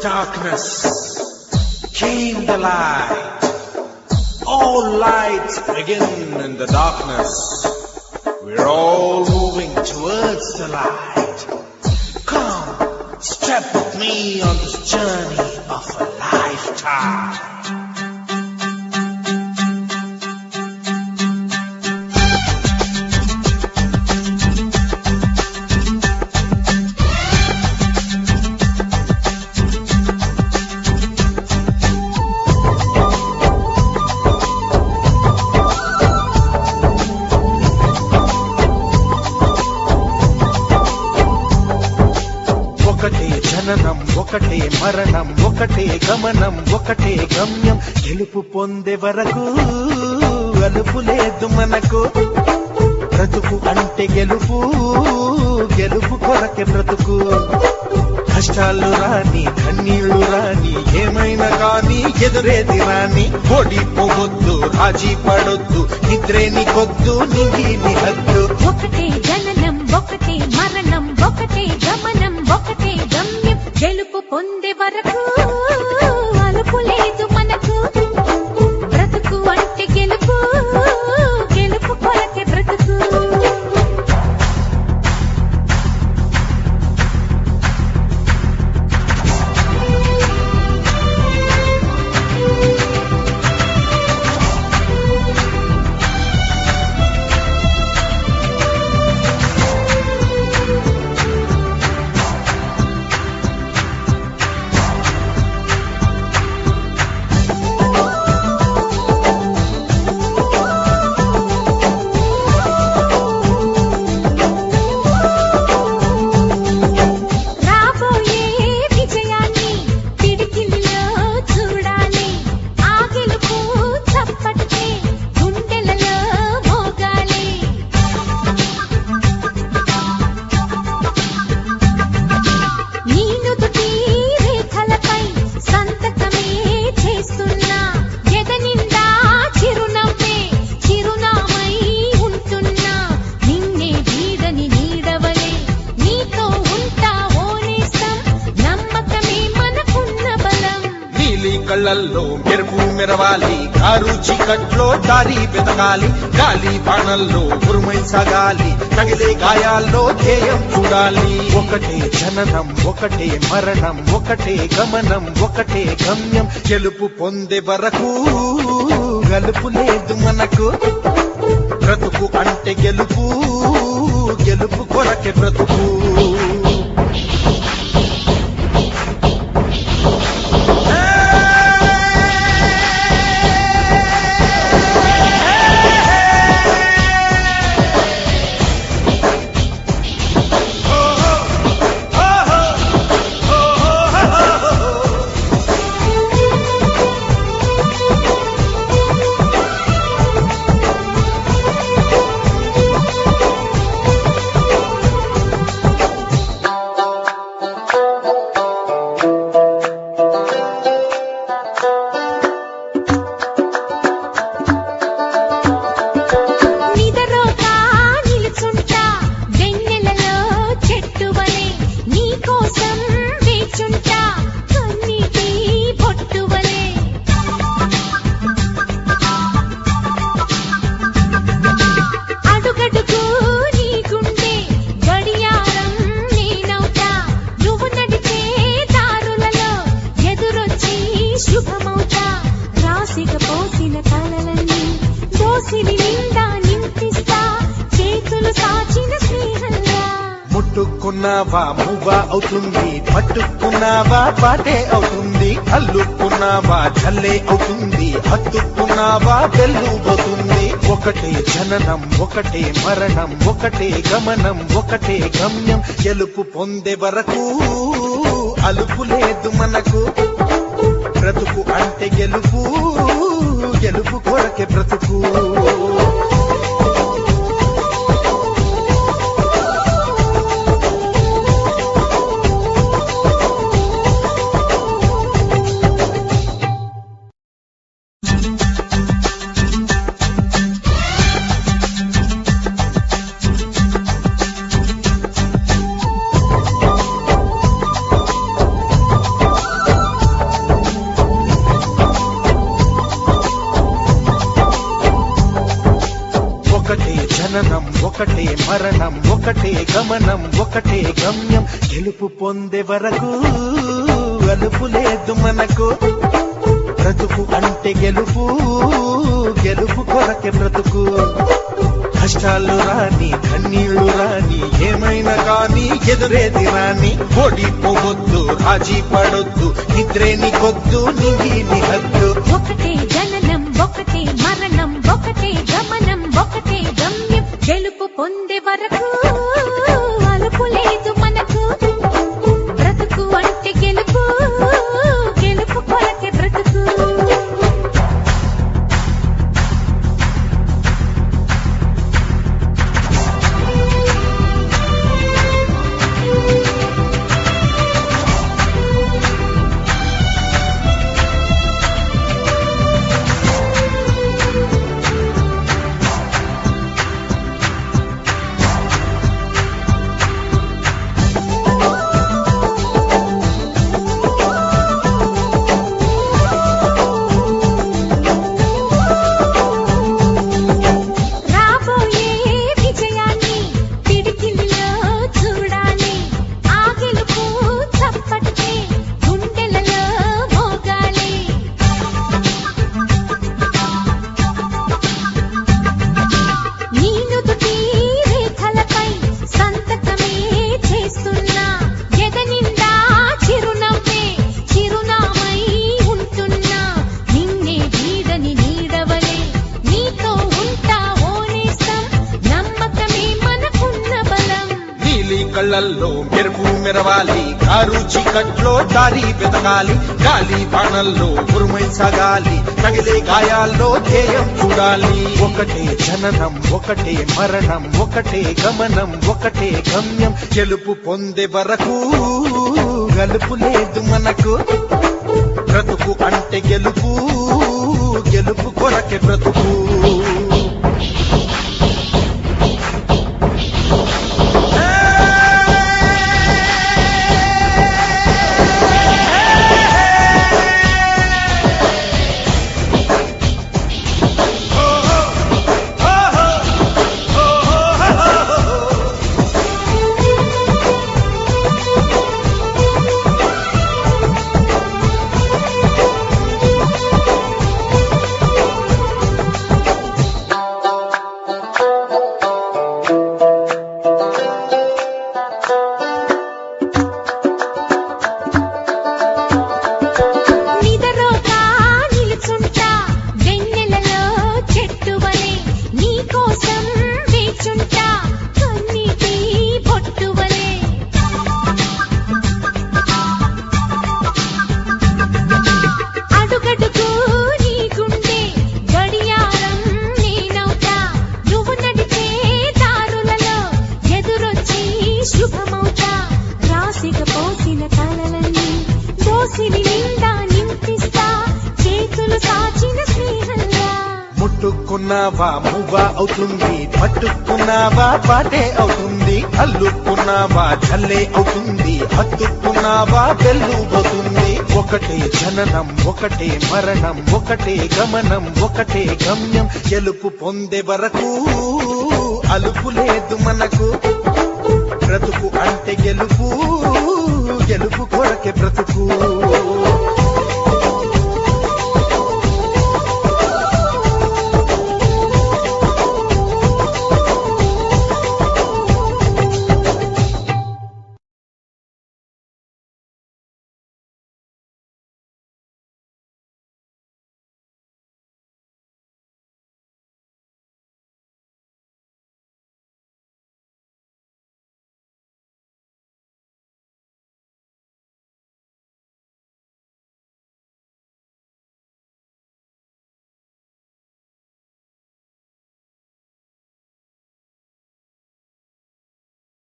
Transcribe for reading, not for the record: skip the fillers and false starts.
darkness came the light. All lights begin in the darkness. We're all moving towards the light. Come, step with me on this journey of a lifetime. ఒకటే జననం ఒకటే మరణం ఒకటే గమనం ఒకటే గమ్యం గెలుపు పొందే వరకు అలుపు లేదు మనకు బ్రతుకు అంటే గెలుపు గెలుపు కొరకే బ్రతుకు కష్టాలు రాని కన్నీళ్లు రాని ఏమైనా కాని ఎదురేది రాని ఓడిపోవద్దు రాజీ పడొద్దు నిద్రేని కొద్దు నింగిని హద్దు ఒకటే జననం ఒకటే మరణం ఒకటే గమనం ఒకటే గమ్యం గెలుపు పొందే వరకు అలుపు లేదు మనకు బ్రతుకు అంటే గెలుపు గెలుపు కొరకే బ్రతుకు కళ్ళల్లో మెరుపు మెరవాలి కారు చీకట్లో దారి వెతకాలి గాలి బాణల్లో ఉరుమై సాగాలి తగిలే గాయాల్లో ధ్యేయం చూడాలి ఒకటే జననం ఒకటే మరణం ఒకటే గమనం ఒకటే గమ్యం గెలుపు పొందే వరకు గలుపు లేదు మనకు బ్రతుకు అంటే గెలుపు గెలుపు కొరకే బ్రతుకు ముట్టుకున్నావా మువ్వా అవుతుంది పట్టుకున్నావా పాటే అవుతుంది అల్లుకున్నావా జల్లే అవుతుంది హత్తుకున్నావా వెల్లుబోతుంది ఒకటే జననం ఒకటే మరణం ఒకటే గమనం ఒకటే గమ్యం గెలుపు పొందే వరకు అలుపు లేదు మనకు బ్రతుకు అంటే గెలుపు గెలుపు కొరకే బ్రతుకు ఒకటే మరణం ఒకటే గమనం ఒకటే గమ్యం గెలుపు పొందే వరకు అలుపు లేదు మనకు బ్రతుకు అంటే గెలుపు గెలుపు కొరకే బ్రతుకు కష్టాలు రాని కన్నీళ్లు రాని ఏమైనా కానీ ఎదురేది రాని ఓడిపోవద్దు రాజీ పడొద్దు నిద్రేని కొద్దు నింగిని హద్దు ఒకటే జననం ఒకటే మరణం ఒకటే గమనం ఒకటే గమ్యం గెలుపు పొందే వరకు అలుపు లేదు మనకు బ్రతుకు అంటే గెలుపు గెలుపు కొరకే బ్రతుకు కళ్ళల్లో మెరుపు మెరవాలి కారు చీకట్లో దారి వెతకాలి గాలి బాణల్లో ఉరుమై సాగాలి తగిలే గాయాల్లో ధ్యేయం చూడాలి ఒకటే జననం ఒకటే మరణం ఒకటే గమనం ఒకటే గమ్యం గెలుపు పొందే వరకు గలుపు లేదు మనకు బ్రతుకు అంటే గెలుపు గెలుపు కొరకే బ్రతుకు ముట్టుకున్నావా మువ్వా అవుతుంది పట్టుకున్నావా పాటే అవుతుంది అల్లుకున్నావా జల్లే అవుతుంది హత్తుకున్నావా వెల్లుబోతుంది ఒకటే జననం ఒకటే మరణం ఒకటే గమనం ఒకటే గమ్యం గెలుపు పొందే వరకు అలుపు లేదు మనకు బ్రతుకు అంటే గెలుపు గెలుపు కొరకే బ్రతుకు